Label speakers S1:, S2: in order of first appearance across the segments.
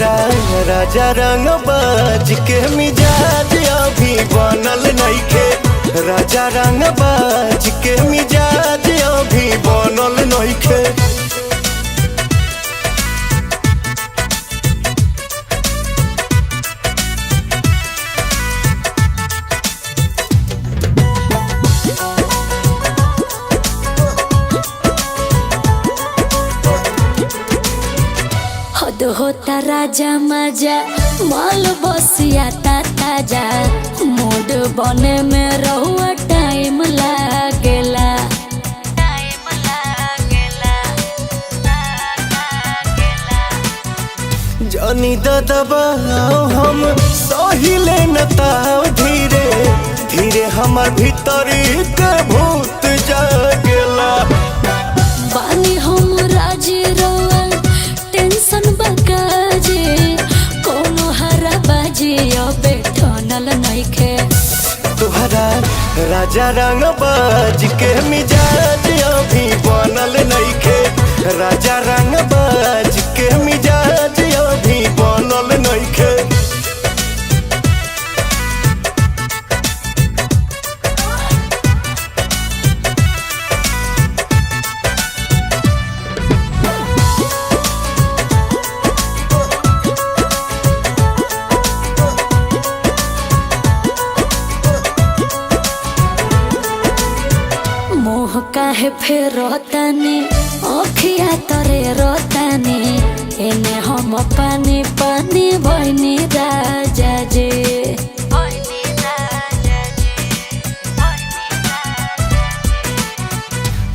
S1: तोहरा राजा रंग बाज के मिजाज अभी बनल नइखे। राजा रंग बाज के मिजाज अभी बनल नइखे।
S2: हद होता राजा मजा माल बसिया ताजा मूड बने में रहुआ टाइम लागेला।
S1: जानी दबा हम सहिले नताव धीरे धीरे हमर भीतरी के भूत जागेला।
S2: बानी हम राजी रवा टेंशन बकाजे कोनो हरा बाजी अबे ठनल नइखे।
S1: तोहरा राजा रंग बाज के मिजाज अभी बनल नइखे। राजा रंग बाज के मिजाज अभी बनल नइखे।
S2: मोह काहे फेर रोतानी अखिया तरे रोतानी एने हम पानी पानी भइनी राजा जे।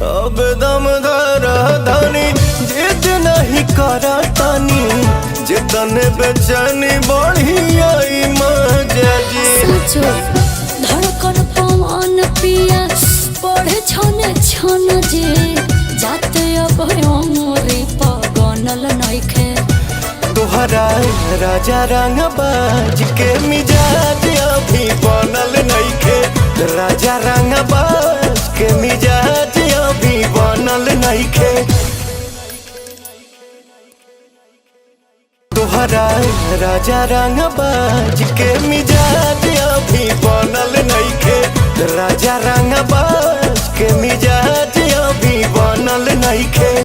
S1: अब दम धरा धनी जिद नहीं करतानी जितने बेचैनी बढ़ी आई मजा जी।
S2: सचो धड़कन पवन पिया पढ़े छने छन जे जाते अब अमरे पगनल नइखे।
S1: तोहरा राजा रंग बाज के मिजाज अभी बनल नइखे। राजा रंग बाज के मिजाज अभी बनल नइखे। तोहरा राजा रंग बाज के मिजाज अभी बनल नइखे। राजा रंग बाज के मिजाज अभी बनल नइखे।